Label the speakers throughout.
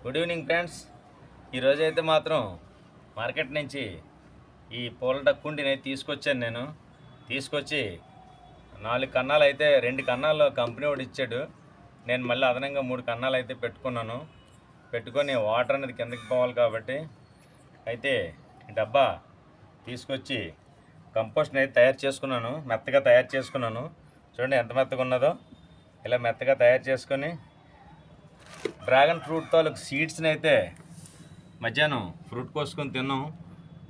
Speaker 1: Good evening friends. ఈరోజైతే మాత్రం market నుంచి ఈ పూల డక్కుండిని తీసుకొచ్చాను. నేను తీసుకొచ్చి 4 కన్నాలు అయితే 2 కన్నాలు కంపెనీ వాడు ఇచ్చాడు. నేను మళ్ళీ అదనంగా 3 కన్నాలు అయితే పెట్టుకున్నాను. పెట్టుకొని వాటర్ అనేది కిందకి పోవాలి కాబట్టి అయితే డబ్బా తీసుకొచ్చి కంపోస్ట్ని అయితే తయారు చేసుకున్నాను. మెత్తగా తయారు చేసుకున్నాను. చూడండి ఎంత మెత్తగా ఉన్నదో. ఇలా మెత్తగా తయారు చేసుకొని డ్రాగన్ ఫ్రూట్ తాలూకు సీడ్స్ని అయితే మధ్యాహ్నం ఫ్రూట్ కోసుకొని తిన్నాం.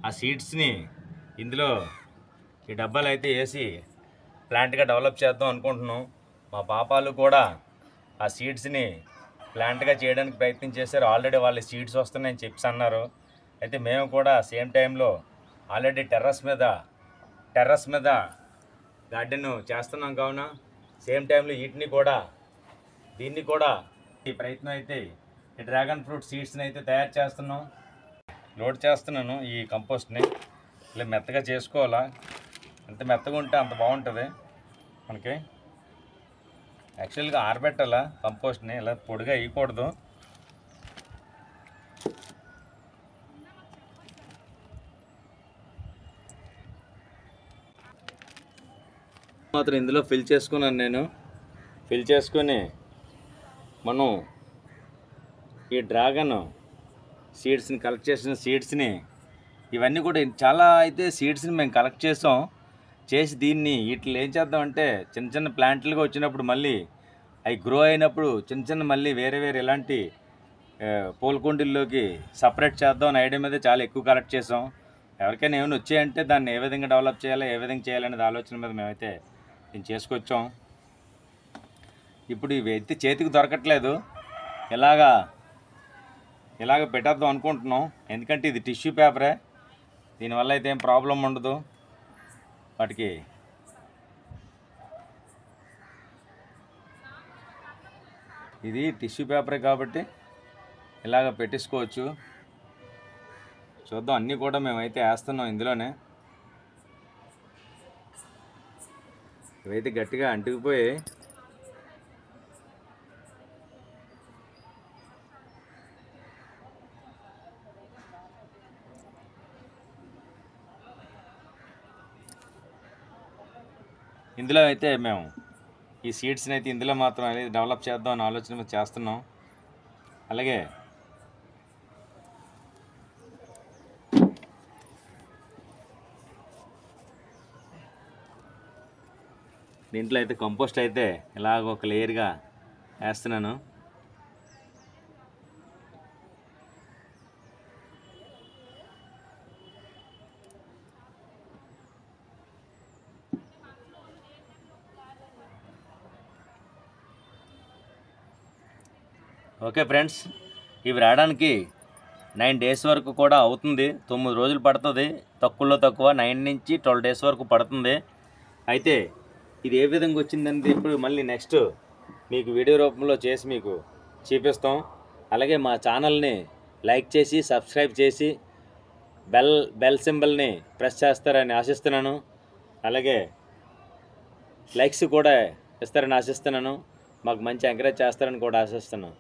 Speaker 1: ఆ సీడ్స్ని ఇందులో ఈ డబ్బాలు అయితే వేసి ప్లాంట్గా డెవలప్ చేద్దాం అనుకుంటున్నాం. మా పాపాలు కూడా ఆ సీడ్స్ని ప్లాంట్గా చేయడానికి ప్రయత్నం చేశారు. ఆల్రెడీ వాళ్ళ సీడ్స్ వస్తున్నాయని చెప్పి అన్నారు. అయితే మేము కూడా సేమ్ టైంలో ఆల్రెడీ టెర్రస్ మీద గార్డెన్ చేస్తున్నాం. కావున సేమ్ టైంలో దీన్ని కూడా ఈ ప్రయత్నం అయితే ఈ డ్రాగన్ ఫ్రూట్ సీడ్స్ని అయితే తయారు చేస్తున్నాం. లోడ్ చేస్తున్నాను ఈ కంపోస్ట్ని. ఇలా మెత్తగా చేసుకోవాలా. ఎంత మెత్తగా ఉంటే అంత బాగుంటుంది మనకి. యాక్చువల్గా ఆరబెట్టాలా కంపోస్ట్ని, ఇలా పొడిగా వేయకూడదు. మాత్రం ఇందులో ఫిల్ చేసుకున్నాను. నేను ఫిల్ చేసుకొని మనం ఈ డ్రాగన్ సీడ్స్ని కలెక్ట్ చేసిన సీడ్స్ని ఇవన్నీ కూడా చాలా అయితే సీడ్స్ని మేము కలెక్ట్ చేసి దీన్ని వీటిలో ఏం చేద్దామంటే చిన్న చిన్న ప్లాంట్లుగా వచ్చినప్పుడు మళ్ళీ అవి గ్రో అయినప్పుడు చిన్న మళ్ళీ వేరే ఇలాంటి పూలకుండీల్లోకి సపరేట్ చేద్దాం అనే ఐడియా మీద చాలా ఎక్కువ కలెక్ట్ చేసాం. ఎవరికైనా ఏమైనా వచ్చాయంటే దాన్ని ఏ విధంగా డెవలప్ చేయాలి, ఏ విధంగా చేయాలనేది ఆలోచన మీద మేమైతే దీన్ని చేసుకొచ్చాం. ఇప్పుడు ఇవి అయితే చేతికి దొరకట్లేదు. ఇలాగ పెట్టేద్దాం అనుకుంటున్నాం. ఎందుకంటే ఇది టిష్యూ పేపరే, దీనివల్ల అయితే ఏం ప్రాబ్లం ఉండదు వాటికి. ఇది టిష్యూ పేపరే కాబట్టి ఇలాగ పెట్టేసుకోవచ్చు. చూద్దాం. అన్నీ కూడా మేమైతే వేస్తున్నాం ఇందులోనే. ఇవైతే గట్టిగా అంటుకుపోయి ఇందులో అయితే మేము ఈ సీడ్స్ని అయితే ఇందులో మాత్రం అనేది డెవలప్ చేద్దాం అనే ఆలోచన మీద చేస్తున్నాం. అలాగే దీంట్లో అయితే కంపోస్ట్ అయితే ఇలాగ ఒక లేయర్గా వేస్తున్నాను. ఓకే ఫ్రెండ్స్, ఇవి రావడానికి 9 డేస్ వరకు కూడా అవుతుంది. 9 రోజులు పడుతుంది. తక్కువ 9 నుంచి 12 డేస్ వరకు పడుతుంది. అయితే ఇది ఏ విధంగా వచ్చిందంటే ఇప్పుడు మళ్ళీ నెక్స్ట్ మీకు వీడియో రూపంలో చేసి మీకు చూపిస్తాం. అలాగే మా ఛానల్ని లైక్ చేసి సబ్స్క్రైబ్ చేసి బెల్ సింబల్ని ప్రెస్ చేస్తారని ఆశిస్తున్నాను. అలాగే లైక్స్ కూడా ఇస్తారని ఆశిస్తున్నాను. మాకు మంచి ఎంకరేజ్ చేస్తారని కూడా ఆశిస్తున్నాను.